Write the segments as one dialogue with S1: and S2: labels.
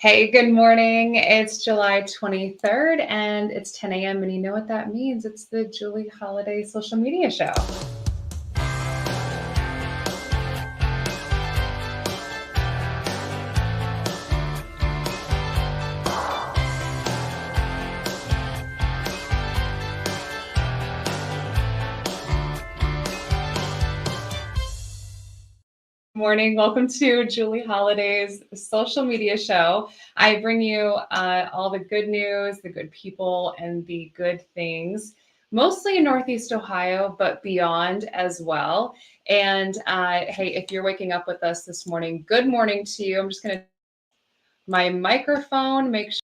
S1: Hey, good morning. It's July 23rd and it's 10 a.m. And you know what that means? It's the Julie Holiday social media show. Morning. Welcome to Julie Holiday's social media show. I bring you all the good news, the good people, and the good things, mostly in Northeast Ohio, but beyond as well. And hey, if you're waking up with us this morning, good morning to you. I'm just going to my microphone, make sure.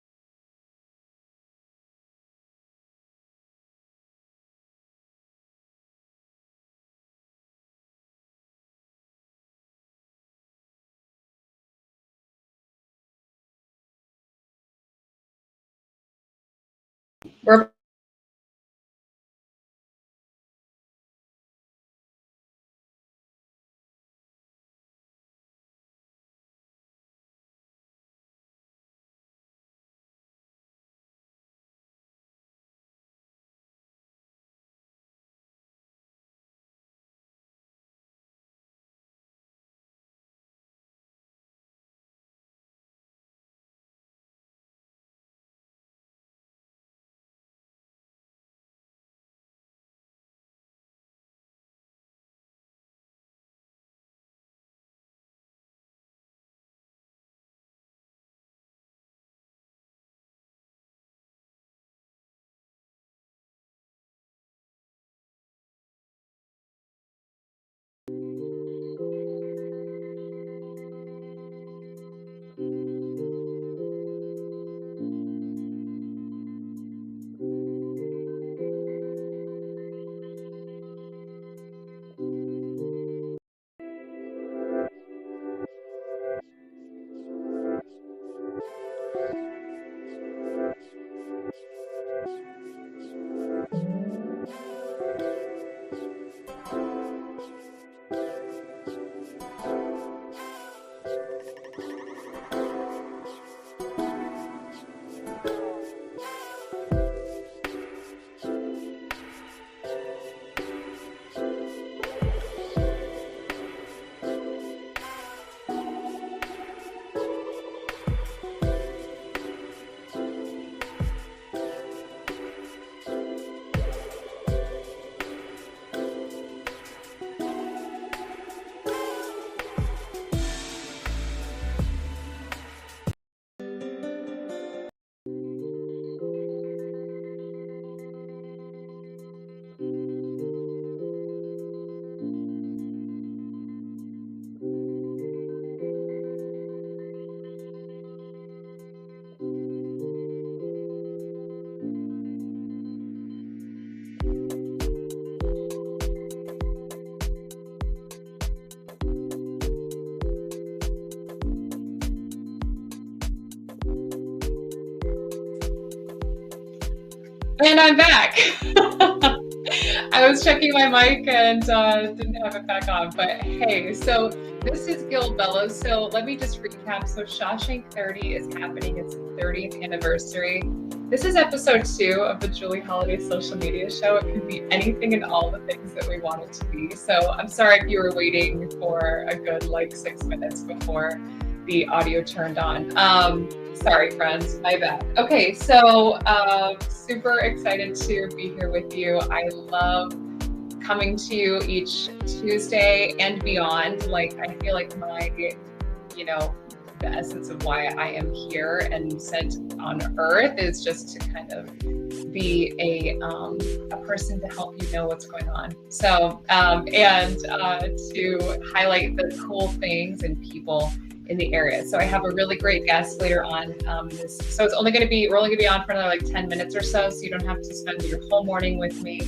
S1: We're And I'm back. I was checking my mic and didn't have it back on, but hey, so this is Gil Bellows. So let me just recap. So Shawshank 30 is happening. It's the 30th anniversary. This is episode 2 of the Julie Holiday social media show. It could be anything and all the things that we want it to be. So I'm sorry if you were waiting for a good 6 minutes before the audio turned on. Sorry, friends, my bad. Okay, so super excited to be here with you. I love coming to you each Tuesday and beyond. I feel like the essence of why I am here and sent on earth is just to kind of be a person to help you know what's going on. So, and to highlight the cool things and people in the area. So I have a really great guest later on this. So we're only going to be on for another 10 minutes or so you don't have to spend your whole morning with me.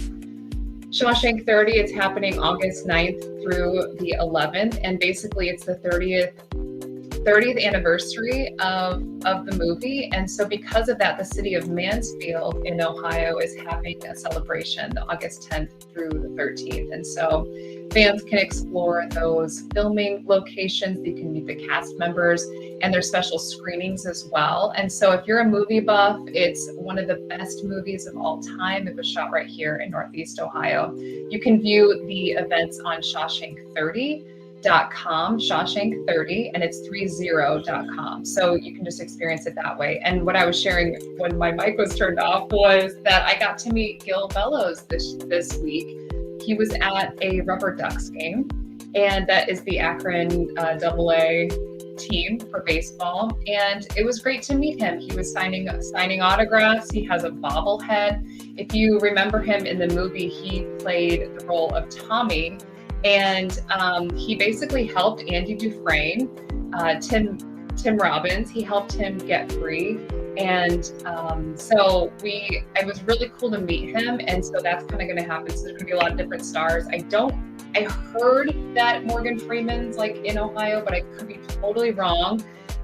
S1: Shawshank 30, it's happening August 9th through the 11th. And basically it's the 30th anniversary of the movie. And so because of that, the city of Mansfield in Ohio is having a celebration August 10th through the 13th. And so fans can explore those filming locations. You can meet the cast members, and there's special screenings as well. And so if you're a movie buff, it's one of the best movies of all time. It was shot right here in Northeast Ohio. You can view the events on Shawshank30.com, Shawshank30, and it's 30.com. So you can just experience it that way. And what I was sharing when my mic was turned off was that I got to meet Gil Bellows this week. He was at a Rubber Ducks game, and that is the Akron AA team for baseball. And it was great to meet him. He was signing autographs. He has a bobblehead. If you remember him in the movie, he played the role of Tommy, and he basically helped Andy Dufresne, Tim Robbins. He helped him get free. And so it was really cool to meet him. And so that's kind of going to happen. So there's going to be a lot of different stars. I heard that Morgan Freeman's like in Ohio, but I could be totally wrong.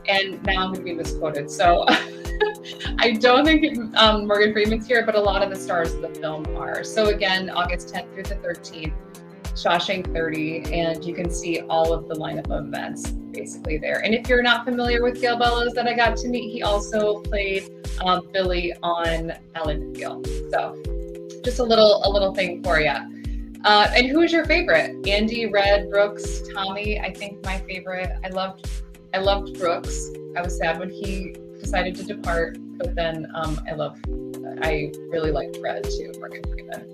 S1: And now I'm going to be misquoted. So I don't think Morgan Freeman's here, but a lot of the stars of the film are. So again, August 10th through the 13th, Shawshank 30, and you can see all of the lineup of events basically there. And if you're not familiar with Gil Bellows that I got to meet, he also played Billy on Ellen DeGeneres. So just a little thing for you. And who is your favorite? Andy, Red, Brooks, Tommy? I think my favorite. I loved Brooks. I was sad when he decided to depart, but then I really liked Red too, Morgan Freeman.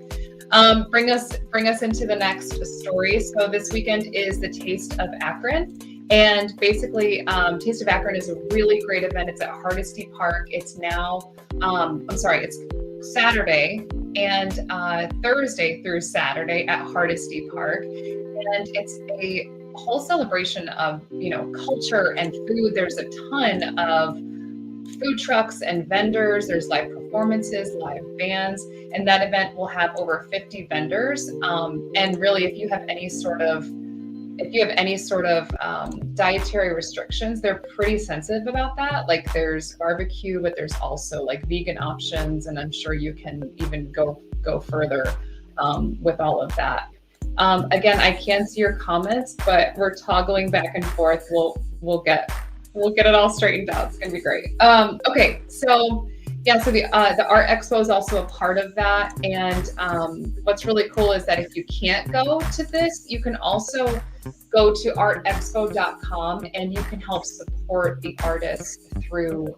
S1: Bring us into the next story. So this weekend is the Taste of Akron. And basically, Taste of Akron is a really great event. It's at Hardesty Park. It's now, it's Saturday and Thursday through Saturday at Hardesty Park. And it's a whole celebration of, culture and food. There's a ton of food trucks and vendors. There's live performances, live bands, and that event will have over 50 vendors. And really, if you have any sort of dietary restrictions, they're pretty sensitive about that. Like there's barbecue, but there's also like vegan options, and I'm sure you can even go further with all of that. Again, I can see your comments, but we're toggling back and forth. We'll get it all straightened out. It's gonna be great. Okay, so yeah, so the Art Expo is also a part of that. And what's really cool is that if you can't go to this, you can also go to artexpo.com and you can help support the artists through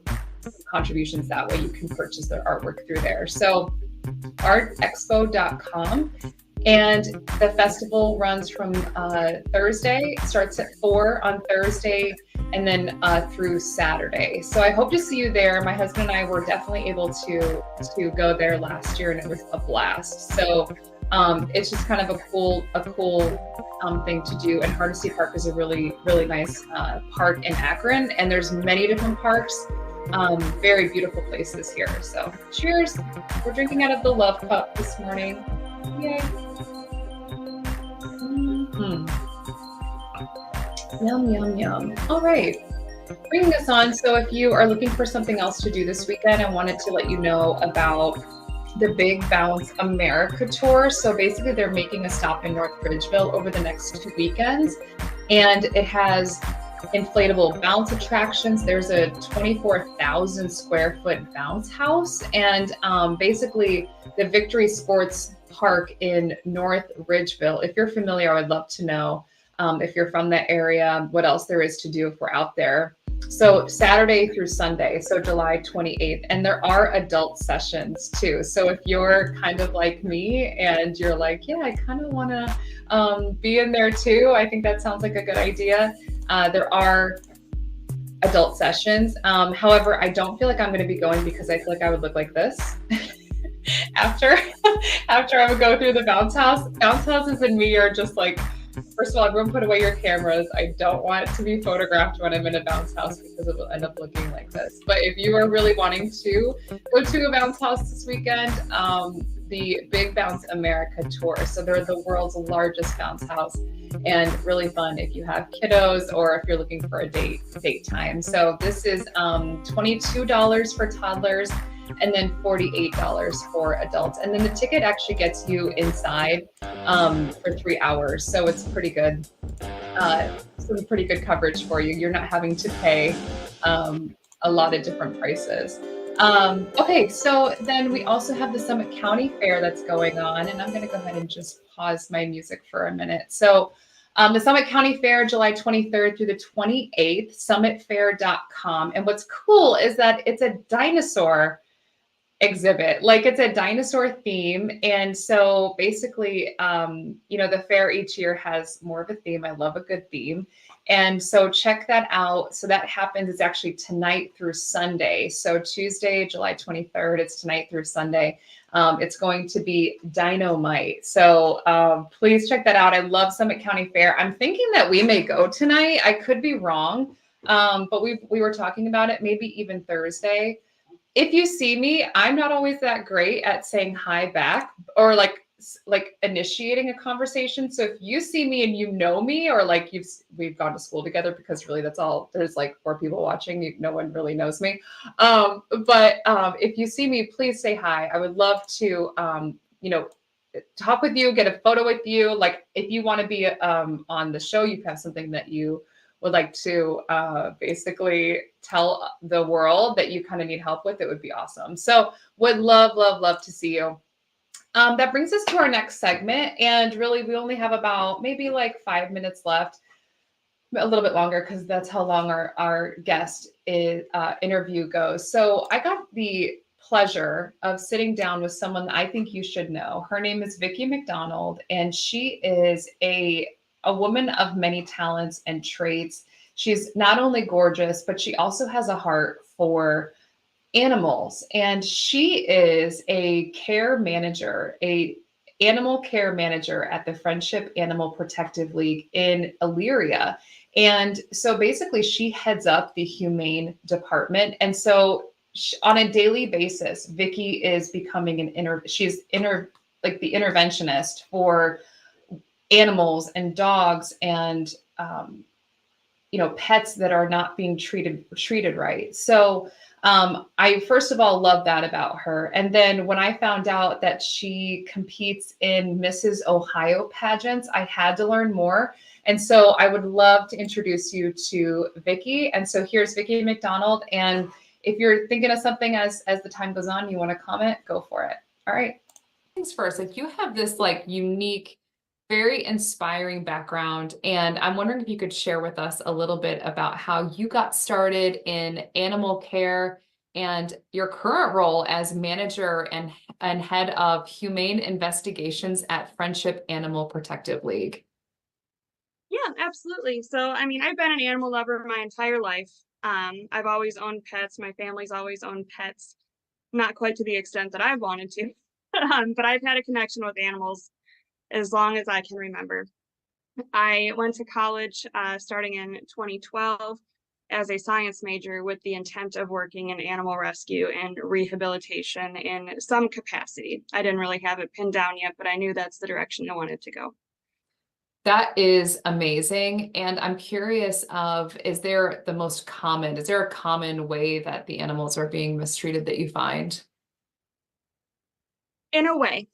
S1: contributions that way. You can purchase their artwork through there. So artexpo.com. And the festival runs from Thursday, starts at 4 on Thursday, and then through Saturday. So I hope to see you there. My husband and I were definitely able to go there last year, and it was a blast. So it's just kind of a cool thing to do. And Hardesty Park is a really, really nice park in Akron, and there's many different parks. Very beautiful places here. So cheers. We're drinking out of the Love Cup this morning. Yay. Yum, yum, yum. All right. Bringing us on. So if you are looking for something else to do this weekend, I wanted to let you know about the Big Bounce America Tour. So basically they're making a stop in North Ridgeville over the next 2 weekends. And it has inflatable bounce attractions. There's a 24,000 square foot bounce house. And basically the Victory Sports Park in North Ridgeville. If you're familiar, I would love to know if you're from that area, what else there is to do if we're out there. So Saturday through Sunday, so July 28th, and there are adult sessions too. So if you're kind of like me and you're like, yeah, I kind of want to be in there too, I think that sounds like a good idea. There are adult sessions. However, I don't feel like I'm going to be going because I feel like I would look like this. After I would go through the bounce house. Bounce houses and me are just like, first of all, everyone put away your cameras. I don't want it to be photographed when I'm in a bounce house because it will end up looking like this. But if you are really wanting to go to a bounce house this weekend, the Big Bounce America Tour. So they're the world's largest bounce house and really fun if you have kiddos or if you're looking for a date time. So this is $22 for toddlers, and then $48 for adults. And then the ticket actually gets you inside for 3 hours. So it's pretty good. Some pretty good coverage for you. You're not having to pay a lot of different prices. Okay, so then we also have the Summit County Fair that's going on, and I'm going to go ahead and just pause my music for a minute. So the Summit County Fair, July 23rd through the 28th, summitfair.com. And what's cool is that it's a dinosaur exhibit, like it's a dinosaur theme. And so basically, the fair each year has more of a theme. I love a good theme. And so check that out. So that happens, it's actually tonight through Sunday. So Tuesday, July 23rd, it's tonight through Sunday. It's going to be dino-mite. So please check that out. I love Summit County Fair. I'm thinking that we may go tonight. I could be wrong, but we were talking about it, maybe even Thursday. If you see me, I'm not always that great at saying hi back or like initiating a conversation. So if you see me and you know me, or like we've gone to school together, because really that's all, there's like 4 people watching, no one really knows me. But if you see me, please say hi. I would love to, talk with you, get a photo with you. Like if you want to be on the show, you have something that you would like to basically tell the world that you kind of need help with, it would be awesome. So would love, love, love to see you. That brings us to our next segment. And really, we only have about maybe like 5 minutes left, a little bit longer, because that's how long our guest interview goes. So I got the pleasure of sitting down with someone that I think you should know. Her name is Vicki McDonald, and she is a woman of many talents and traits. She's not only gorgeous, but she also has a heart for animals. And she is a care manager, a animal care manager at the Friendship Animal Protective League in Elyria. And so basically she heads up the humane department. And so on a daily basis, Vicki is becoming like the interventionist for animals and dogs and pets that are not being treated right. So I first of all love that about her. And then when I found out that she competes in Mrs. Ohio pageants, I had to learn more. And so I would love to introduce you to Vicki. And so here's Vicki McDonald. And if you're thinking of something as the time goes on, you want to comment, go for it. All right. Things first, like you have this like unique, very inspiring background. And I'm wondering if you could share with us a little bit about how you got started in animal care and your current role as manager and head of humane investigations at Friendship Animal Protective League.
S2: Yeah, absolutely. So, I mean, I've been an animal lover my entire life. I've always owned pets. My family's always owned pets, not quite to the extent that I've wanted to, but I've had a connection with animals as long as I can remember. I went to college starting in 2012 as a science major with the intent of working in animal rescue and rehabilitation in some capacity. I didn't really have it pinned down yet, but I knew that's the direction I wanted to go.
S1: That is amazing. And I'm curious is there a common way that the animals are being mistreated that you find?
S2: In a way.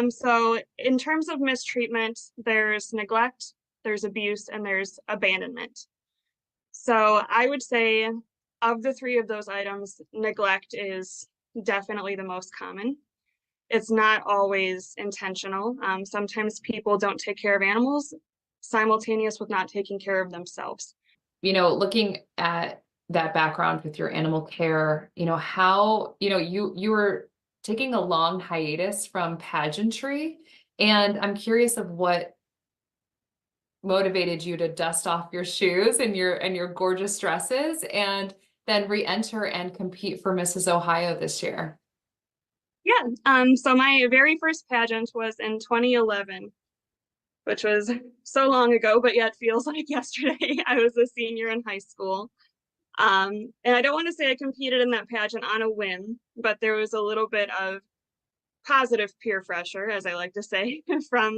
S2: So in terms of mistreatment, there's neglect, there's abuse, and there's abandonment. So I would say of the 3 of those items, neglect is definitely the most common. It's not always intentional. Sometimes people don't take care of animals simultaneous with not taking care of themselves.
S1: Looking at that background with your animal care, how, you were taking a long hiatus from pageantry. And I'm curious of what motivated you to dust off your shoes and your gorgeous dresses and then re-enter and compete for Mrs. Ohio this year.
S2: Yeah, so my very first pageant was in 2011, which was so long ago, but yet feels like yesterday. I was a senior in high school. And I don't want to say I competed in that pageant on a whim, but there was a little bit of positive peer pressure, as I like to say, from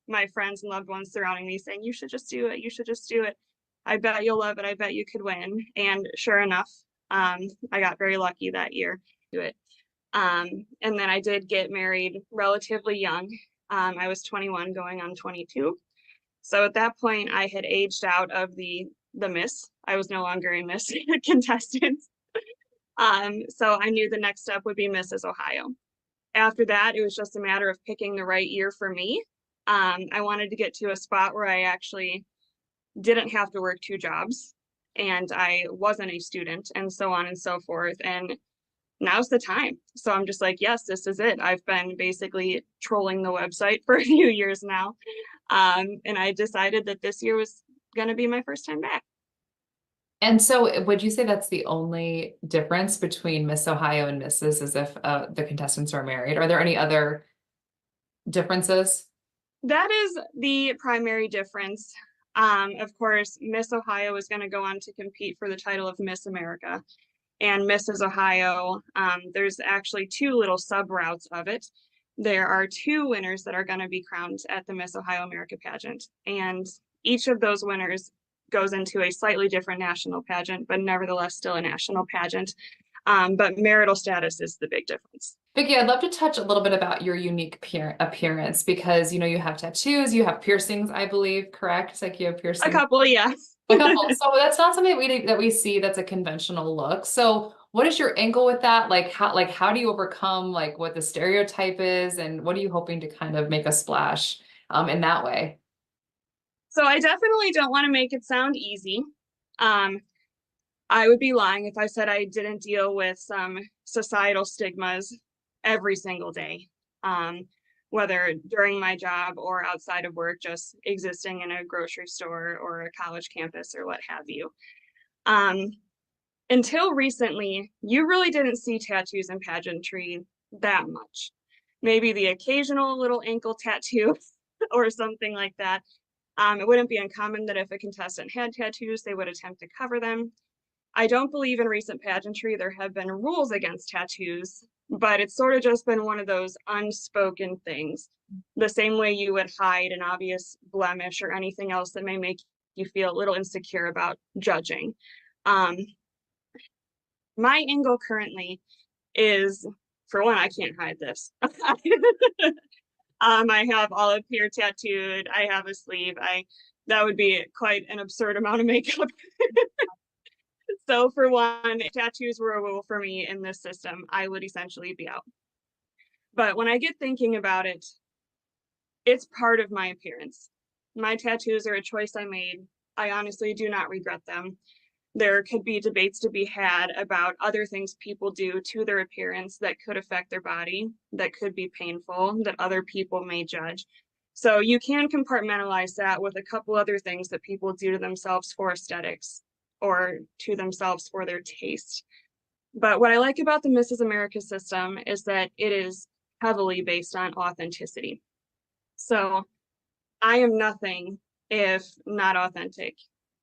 S2: my friends and loved ones surrounding me saying, you should just do it. You should just do it. I bet you'll love it. I bet you could win. And sure enough, I got very lucky that year. to it. And then I did get married relatively young. I was 21 going on 22. So at that point I had aged out of the Miss. I was no longer a Miss contestant. So I knew the next step would be Mrs. Ohio. After that, it was just a matter of picking the right year for me. I wanted to get to a spot where I actually didn't have to work 2 jobs and I wasn't a student and so on and so forth. And now's the time. So I'm just like, yes, this is it. I've been basically trolling the website for a few years now. And I decided that this year was going to be my first time back.
S3: And so would you say that's the only difference between Miss Ohio and Mrs. is if the contestants are married? Are there any other differences?
S2: That is the primary difference. Of course, Miss Ohio is going to go on to compete for the title of Miss America. And Mrs. Ohio, there's actually 2 little sub routes of it. There are 2 winners that are going to be crowned at the Miss Ohio America pageant. And each of those winners goes into a slightly different national pageant, but nevertheless still a national pageant. But marital status is the big difference.
S3: Vicki, I'd love to touch a little bit about your unique appearance because, you know, you have tattoos, you have piercings, I believe, correct? It's like you have piercings.
S2: A couple, yeah.
S3: A couple. So that's not something that we see that's a conventional look. So what is your angle with that? Like how do you overcome like what the stereotype is and what are you hoping to kind of make a splash in that way?
S2: So I definitely don't want to make it sound easy. I would be lying if I said I didn't deal with some societal stigmas every single day, whether during my job or outside of work, just existing in a grocery store or a college campus or what have you. Until recently, you really didn't see tattoos in pageantry that much. Maybe the occasional little ankle tattoo or something like that. It wouldn't be uncommon that if a contestant had tattoos, they would attempt to cover them. I don't believe in recent pageantry there have been rules against tattoos, but it's sort of just been one of those unspoken things. The same way you would hide an obvious blemish or anything else that may make you feel a little insecure about judging. My angle currently is, for one, I can't hide this. I have olive here tattooed. I have a sleeve. That would be quite an absurd amount of makeup. So for one, if tattoos were a rule for me in this system, I would essentially be out. But when I get thinking about it, it's part of my appearance. My tattoos are a choice I made. I honestly do not regret them. There could be debates to be had about other things people do to their appearance that could affect their body, that could be painful, that other people may judge. So you can compartmentalize that with a couple other things that people do to themselves for aesthetics or to themselves for their taste. But what I like about the Mrs. America system is that it is heavily based on authenticity. So I am nothing if not authentic.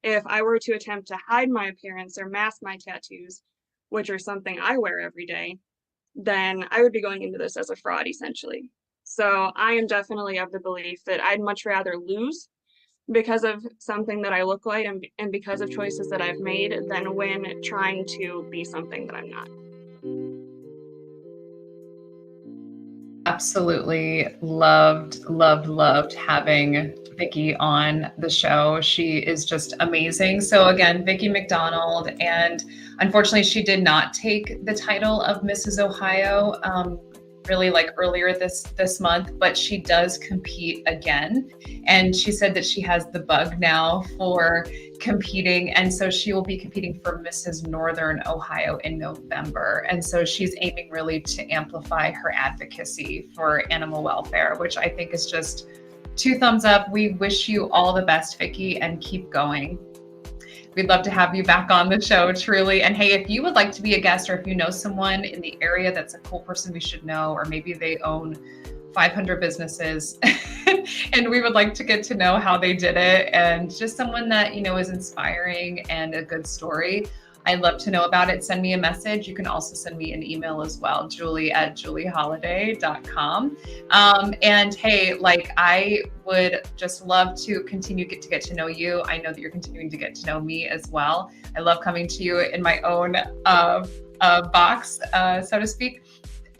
S2: If I were to attempt to hide my appearance or mask my tattoos, which are something I wear every day, then I would be going into this as a fraud, essentially. So I am definitely of the belief that I'd much rather lose because of something that I look like and because of choices that I've made than win trying to be something that I'm not.
S1: Absolutely loved having Vicki on the show. She is just amazing. So again, Vicki McDonald, and unfortunately she did not take the title of Mrs. Ohio really like earlier this month, but she does compete again. And she said that she has the bug now for competing. And so she will be competing for Mrs. Northern Ohio in November. And so she's aiming really to amplify her advocacy for animal welfare, which I think is just 2 thumbs up. We wish you all the best, Vicki, and keep going. We'd love to have you back on the show, truly. And hey, if you would like to be a guest or if you know someone in the area that's a cool person we should know, or maybe they own 500 businesses and we would like to get to know how they did it and just someone that, you know, is inspiring and a good story, I'd love to know about it. Send me a message. You can also send me an email as well, julie@julieholiday.com. And hey, like I would just love to continue to get to know you. I know that you're continuing to get to know me as well. I love coming to you in my own box, so to speak.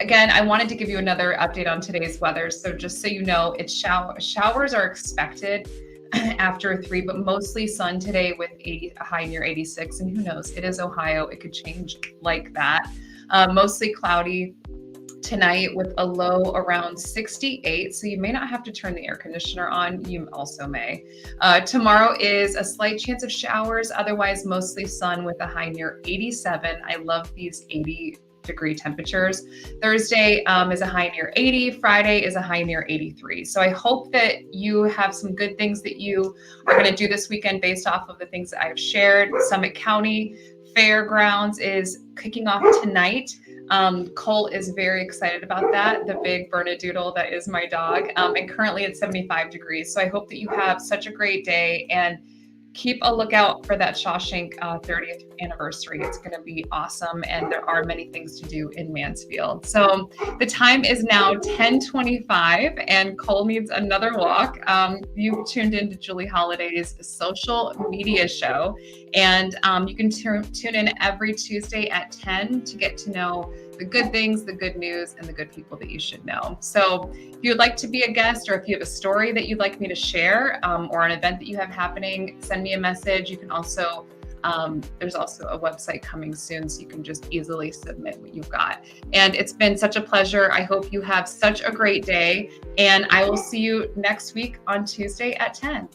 S1: Again, I wanted to give you another update on today's weather. So just so you know, it's showers are expected after 3, but mostly sun today with a high near 86. And who knows, it is Ohio. It could change like that. Mostly cloudy tonight with a low around 68. So you may not have to turn the air conditioner on. You also may. Tomorrow is a slight chance of showers. Otherwise, mostly sun with a high near 87. I love these 80-degree temperatures. Thursday is a high near 80. Friday is a high near 83. So I hope that you have some good things that you are going to do this weekend based off of the things that I've shared. Summit County Fairgrounds is kicking off tonight. Cole is very excited about that. The big Bernedoodle that is my dog. And currently it's 75 degrees. So I hope that you have such a great day and keep a lookout for that Shawshank 30th anniversary. It's going to be awesome. And there are many things to do in Mansfield. So the time is now 10:25 and Cole needs another walk. You've tuned into Julie Holliday's social media show. And you can tune in every Tuesday at 10 to get to know the good things, the good news, and the good people that you should know. So if you would like to be a guest, or if you have a story that you'd like me to share, or an event that you have happening, send me a message. You can also, there's also a website coming soon, so you can just easily submit what you've got. And it's been such a pleasure. I hope you have such a great day, and I will see you next week on Tuesday at 10.